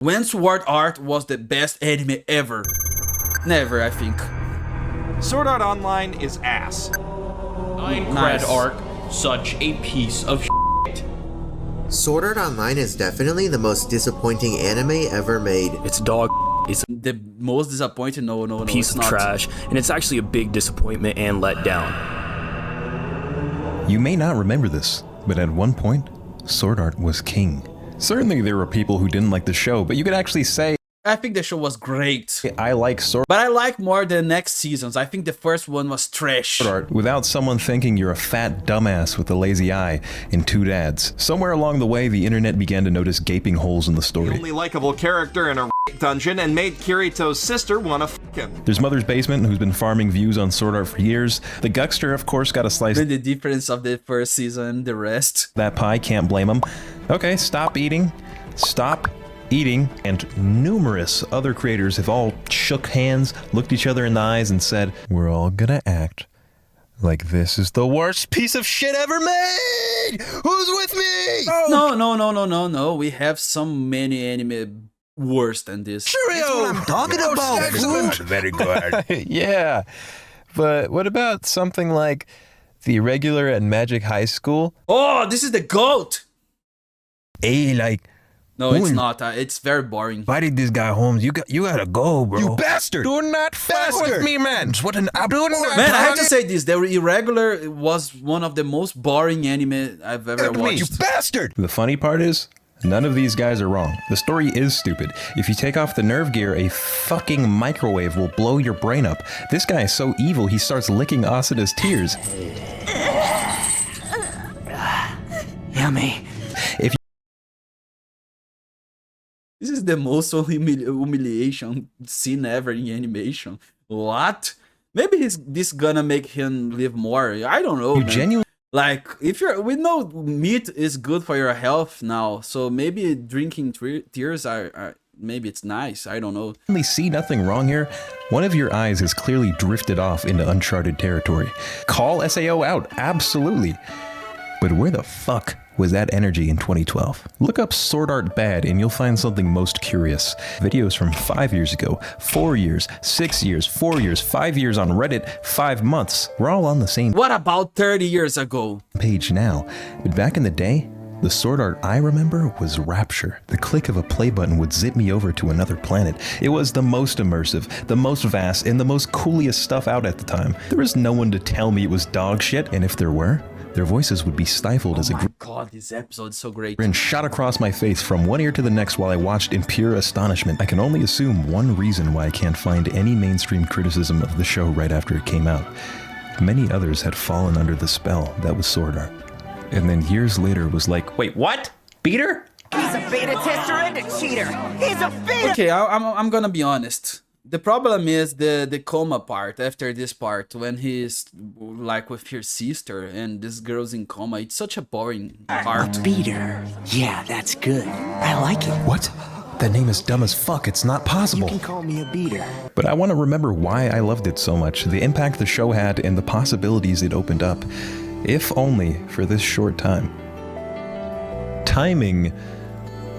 When Sword Art was the best anime ever? Never, I think. Sword Art Online is ass. Nice. Arc, such a piece of shit. Sword Art Online is definitely the most disappointing anime ever made. It's dog. It's The most disappointing? No, a piece it's of not. trash, and it's actually a big disappointment and letdown. You may not remember this, but at one point, Sword Art was king. Certainly there were people who didn't like the show, but you could actually say, I think the show was great. I like Sword But I like more the next seasons. I think the first one was trash. Art without someone thinking you're a fat dumbass with a lazy eye and two dads. Somewhere along the way, the internet began to notice gaping holes in the The story. only likable character in a dungeon and made Kirito's sister wanna fuck him. There's Mother's Basement, who's been farming views on Sword Art for years. The Guckster, of course, got a slice The difference of the first season and the rest. of that pie, can't blame him. Okay, stop eating. Stop eating. And numerous other creators have all shook hands, looked each other in the eyes, and said, we're all gonna act like this is the worst piece of shit ever made! Who's with me? No. We have so many anime worse than this. Cheerio! I'm talking about. Excellent. Very good. Yeah. But what about something like The Irregular at Magic High School? Oh, this is the GOAT! Hey, like, No, it's Ooh. not. It's very boring. invited this guy home. You gotta go, bro. You bastard! Do not fuck with me, man. What an absolute Man, I have to say this. The Irregular was one of the most boring anime I've ever watched. bastard! The funny part is, none of these guys are wrong. The story is stupid. If you take off the nerve gear, a fucking microwave will blow your brain up. This guy is so evil, he starts licking Asuna's tears. Yummy. If This is the most humiliation scene ever in animation. What? Maybe this gonna make him live more. I don't know. you Man. genuinely Like, we know meat is good for your health now, so maybe drinking tears are maybe it's nice. I don't know. see nothing wrong here, one of your eyes has clearly drifted off into uncharted territory. Call SAO out, absolutely. But where the fuck was that energy in 2012? Look up Sword Art Bad and you'll find something most curious. Videos from 5 years ago, 4 years, 6 years, 4 years, 5 years on Reddit, 5 months. We're all on the same What about 30 years ago? page now. But back in the day, the Sword Art I remember was rapture. The click of a play button would zip me over to another planet. It was the most immersive, the most vast, and the most coolest stuff out at the time. There was no one to tell me it was dog shit, and if there were, their voices would be stifled as a My God, this episode is so great. grin shot across my face from one ear to the next while I watched in pure astonishment. I can only assume one reason why I can't find any mainstream criticism of the show right after it came out. Many others had fallen under the spell that was Sword Art. And then years later was like, wait, what? Beater? He's a beta tester and a cheater. He's a beta. Okay, I'm gonna be honest. The problem is the coma part after this part when he's like with his sister and this girl's in coma. It's such a boring part. Beater. Yeah, that's good. I like it. What? That name is dumb as fuck. It's not You possible. can call me a beater. But I want to remember why I loved it so much, the impact the show had, and the possibilities it opened up. If only for this short time. Timing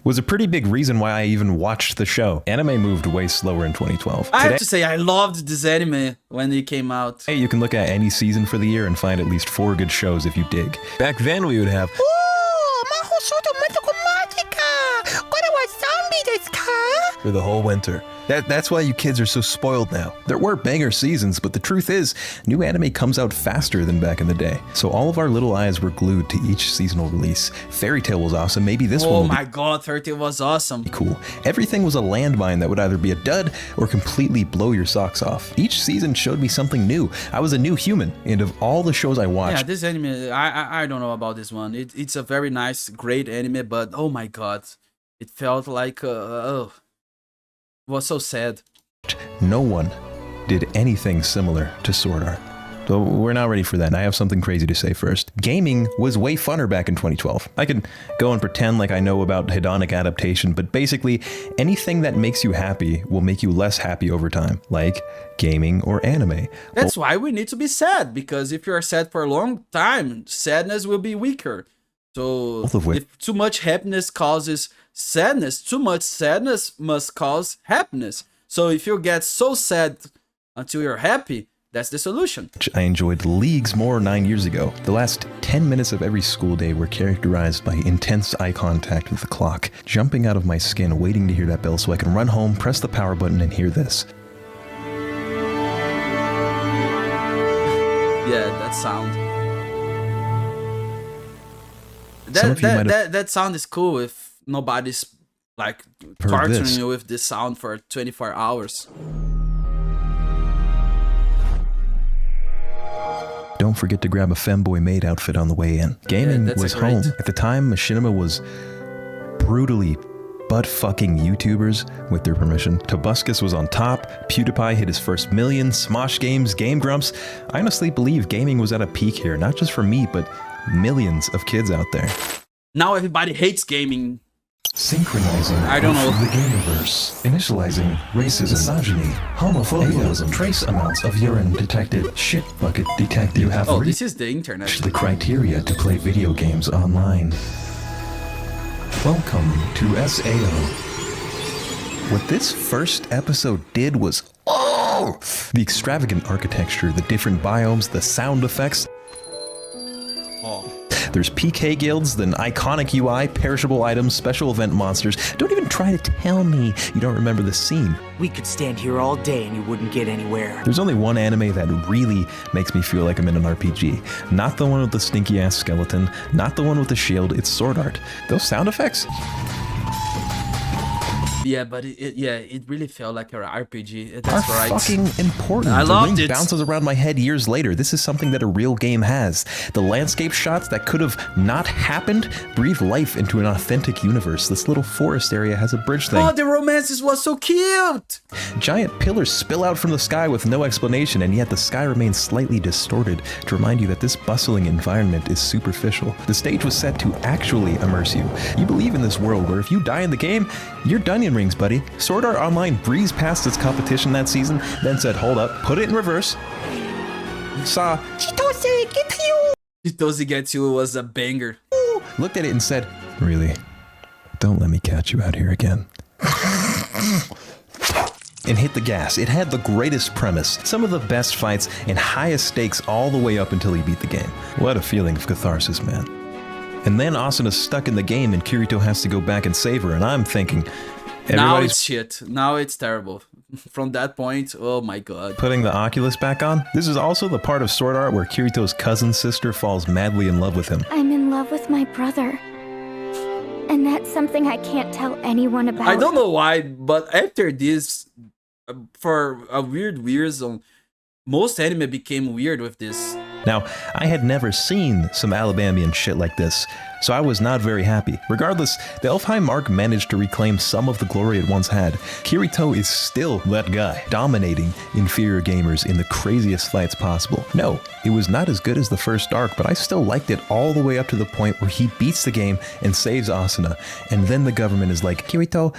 was a pretty big reason why I even watched the show. Anime moved way slower in 2012. I have to say I loved this anime when it came out. Today, you can look at any season for the year and find at least 4 good shows if you dig. Back then, we would have for the whole winter. That's why you kids are so spoiled now. There were banger seasons, but the truth is, new anime comes out faster than back in the day. So all of our little eyes were glued to each seasonal release. Fairy Tail was awesome, maybe this one Oh will my God, 30 was awesome. be cool. Everything was a landmine that would either be a dud or completely blow your socks off. Each season showed me something new. I was a new human, and of all the shows I Yeah, watched, this anime, I don't know about this one. It's a very nice, great anime, but oh my God, it felt like it was so sad. no one did anything similar to Sword Art. So we're not ready for that, and I have something crazy to say first. Gaming was way funner back in 2012. I could go and pretend like I know about hedonic adaptation, but basically, anything that makes you happy will make you less happy over time, like gaming or anime. That's why we need to be sad, because if you are sad for a long time, sadness will be weaker. So Both of which- if too much happiness causes sadness, too much sadness must cause happiness. So if you get so sad until you're happy, that's the solution. Which I enjoyed leagues more 9 years ago. The last 10 minutes of every school day were characterized by intense eye contact with the clock, jumping out of my skin, waiting to hear that bell so I can run home, press the power button, and hear this. Yeah, that sound. Some of you might have That sound is cool if nobody's like heard torturing this. you with this sound for 24 hours. Don't forget to grab a femboy maid outfit on the way in. Gaming that's was a great- home. At the time, Machinima was brutally butt-fucking YouTubers with their permission. Tobuscus was on top, PewDiePie hit his first million, Smosh Games, Game Grumps. I honestly believe gaming was at a peak here, not just for me, but millions of kids out there. Now everybody hates gaming. Synchronizing I don't know. the Gameverse. Initializing racism, misogyny, homophobia, trace amounts of urine detected, shit bucket detected. You have Oh, reached this is the internet. the criteria to play video games online. Welcome to SAO. What this first episode did was, oh! The extravagant architecture, the different biomes, the sound effects. Oh. There's PK guilds, then iconic UI, perishable items, special event monsters. Don't even try to tell me you don't remember the scene. We could stand here all day and you wouldn't get anywhere. There's only one anime that really makes me feel like I'm in an RPG. Not the one with the stinky ass skeleton, not the one with the shield, it's Sword Art. Those sound effects? Yeah, but it really felt like an RPG. That's Are right. fucking important. I the loved ring it. bounces around my head years later. This is something that a real game has. The landscape shots that could have not happened breathe life into an authentic universe. This little forest area has a bridge thing. Oh, the romances was so cute. Giant pillars spill out from the sky with no explanation, and yet the sky remains slightly distorted to remind you that this bustling environment is superficial. The stage was set to actually immerse you. You believe in this world where if you die in the game, you're done in rings, buddy. Sword Art Online breezed past its competition that season, then said, hold up, put it in reverse. Saw, Chitose Gets You was a banger. looked at it and said, really? Don't let me catch you out here again. And hit the gas. It had the greatest premise, some of the best fights, and highest stakes all the way up until he beat the game. What a feeling of catharsis, man. And then Asuna's stuck in the game and Kirito has to go back and save her, and I'm thinking, Now everybody's it's shit. Now it's terrible. From that point, oh my god. putting the Oculus back on. This is also the part of Sword Art where Kirito's cousin sister falls madly in love with him. I'm in love with my brother. And that's something I can't tell anyone about. I don't know why, but after this, for a weird reason, most anime became weird with this. Now, I had never seen some Alabamian shit like this, so I was not very happy. Regardless, the Elfheim arc managed to reclaim some of the glory it once had. Kirito is still that guy, dominating inferior gamers in the craziest fights possible. No, it was not as good as the first arc, but I still liked it all the way up to the point where he beats the game and saves Asuna, and then the government is like, Kirito,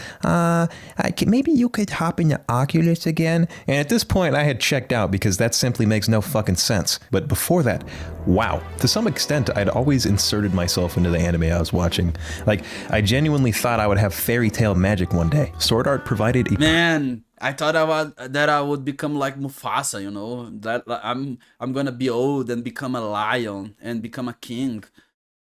maybe you could hop in the Oculus again? And at this point, I had checked out because that simply makes no fucking sense. But before that, wow. To some extent, I'd always inserted myself into the anime I was watching. Like, I genuinely thought I would have fairy tale magic one day. Sword Art provided a Man, I thought I would become like Mufasa, you know? That I'm gonna be old and become a lion and become a king.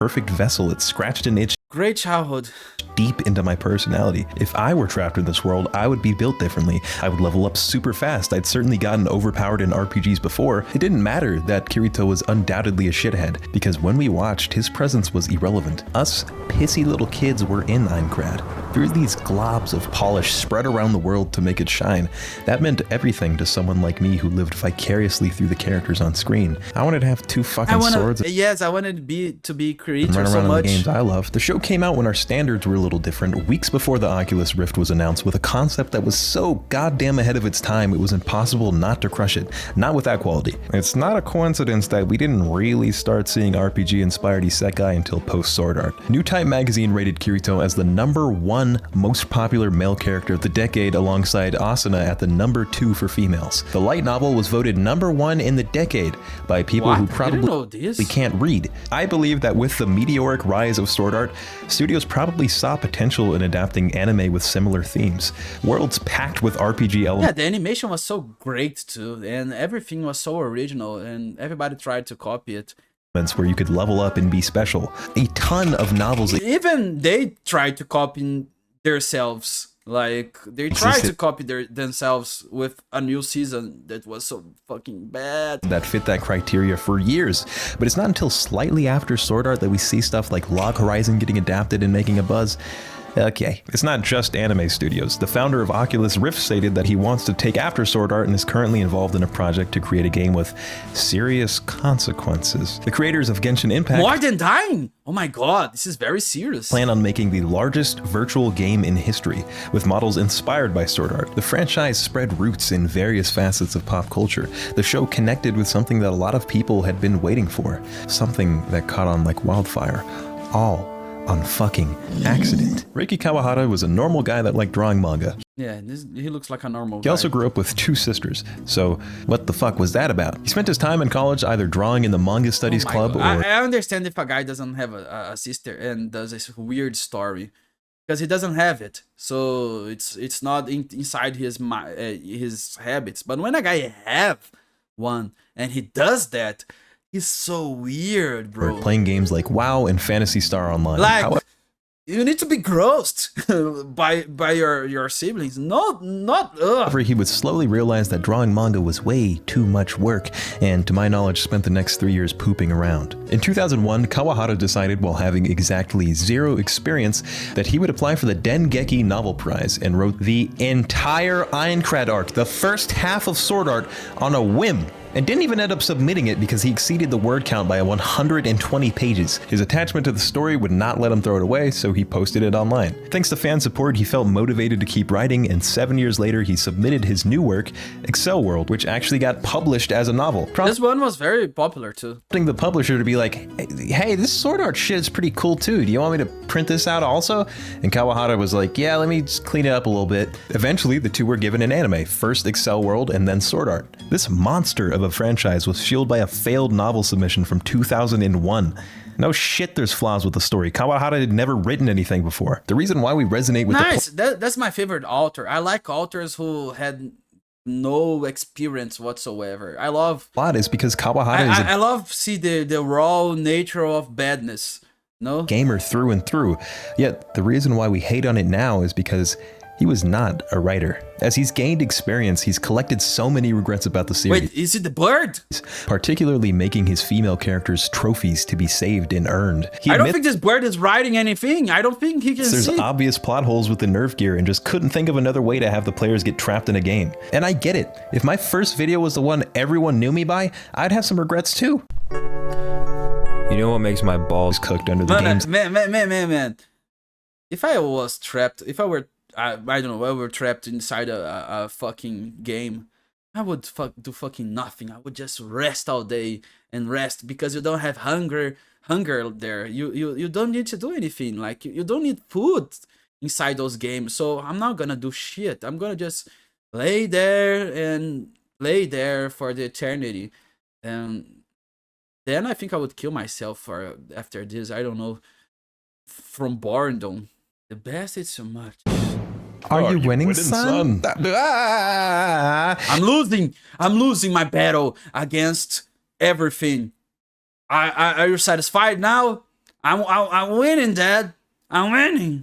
perfect vessel. It scratched an itch Great childhood. deep into my personality. If I were trapped in this world, I would be built differently. I would level up super fast. I'd certainly gotten overpowered in RPGs before. It didn't matter that Kirito was undoubtedly a shithead, because when we watched, his presence was irrelevant. Us pissy little kids were in Aincrad. There were these globs of polish spread around the world to make it shine. That meant everything to someone like me who lived vicariously through the characters on screen. I wanted to have two fucking swords Yes, I wanted to be and creator run so around in the much. games I love. The show came out when our standards were a little different, weeks before the Oculus Rift was announced, with a concept that was so goddamn ahead of its time it was impossible not to crush it, not with that quality. It's not a coincidence that we didn't really start seeing RPG-inspired isekai until post-Sword Art. New Type magazine rated Kirito as the #1 #1 most popular male character of the decade alongside Asuna at the #2 for females. The light novel was voted #1 in the decade by people who probably can't read. I believe that with the meteoric rise of sword art, studios probably saw potential in adapting anime with similar themes. Worlds packed with RPG elements. Yeah, the animation was so great too, and everything was so original, and everybody tried to copy it. Where you could level up and be special. A ton of novels. Even they tried to copy themselves. Like, they tried to copy themselves with a new season that was so fucking bad. That fit that criteria for years. But it's not until slightly after Sword Art that we see stuff like Log Horizon getting adapted and making a buzz. Okay, it's not just anime studios. The founder of Oculus Rift stated that he wants to take after Sword Art and is currently involved in a project to create a game with serious consequences. The creators of Genshin Impact... More than dying! Oh my god, this is very serious. ...plan on making the largest virtual game in history, with models inspired by Sword Art. The franchise spread roots in various facets of pop culture. The show connected with something that a lot of people had been waiting for. Something that caught on like wildfire. All on fucking accident. Reiki Kawahara was a normal guy that liked drawing manga. Yeah, he looks like a normal guy. He also grew up with 2 sisters, so what the fuck was that about? He spent his time in college either drawing in the manga studies club or... I understand if a guy doesn't have a sister and does this weird story, because he doesn't have it, so it's not inside his habits. But when a guy have one and he does that, he's so weird, bro. Playing games like WoW and Phantasy Star Online. Like, you need to be grossed by your siblings. Not. However, he would slowly realize that drawing manga was way too much work, and to my knowledge, spent the next 3 years pooping around. In 2001, Kawahara decided, while having exactly 0 experience, that he would apply for the Dengeki Novel Prize and wrote the entire Aincrad arc, the first half of Sword Art, on a whim. And didn't even end up submitting it because he exceeded the word count by 120 pages. His attachment to the story would not let him throw it away, so he posted it online. Thanks to fan support, he felt motivated to keep writing, and 7 years later, he submitted his new work, Excel World, which actually got published as a novel. This one was very popular too. Prompting the publisher to be like, hey, this Sword Art shit is pretty cool too. Do you want me to print this out also? And Kawahara was like, yeah, let me just clean it up a little bit. Eventually, the two were given an anime, first Excel World and then Sword Art. This monster of a franchise was fueled by a failed novel submission from 2001. No shit, there's flaws with the story. Kawahara had never written anything before. The reason why we resonate with that's my favorite author. I like authors who had no experience whatsoever. I love plot is because Kawahara is I love see the raw nature of badness. No gamer through and through. Yet the reason why we hate on it now is because he was not a writer. As he's gained experience, he's collected so many regrets about the series. Wait, is it the bird? Particularly making his female characters trophies to be saved and earned. I don't think this bird is writing anything. I don't think he can There's obvious plot holes with the nerf gear and just couldn't think of another way to have the players get trapped in a game. And I get it. If my first video was the one everyone knew me by, I'd have some regrets too. You know what makes my balls cooked under the games? Man. If I was trapped, if I were I don't know, we were trapped inside a fucking game, I would do fucking nothing. I would just rest all day and rest, because you don't have hunger there. You don't need to do anything. Like, you don't need food inside those games. So I'm not gonna do shit. I'm gonna just lay there for the eternity. And then I think I would kill myself after this. I don't know, from boredom. The best is so much. Are you winning, son? I'm losing my battle against everything. Are you satisfied now? I'm winning, Dad. I'm winning.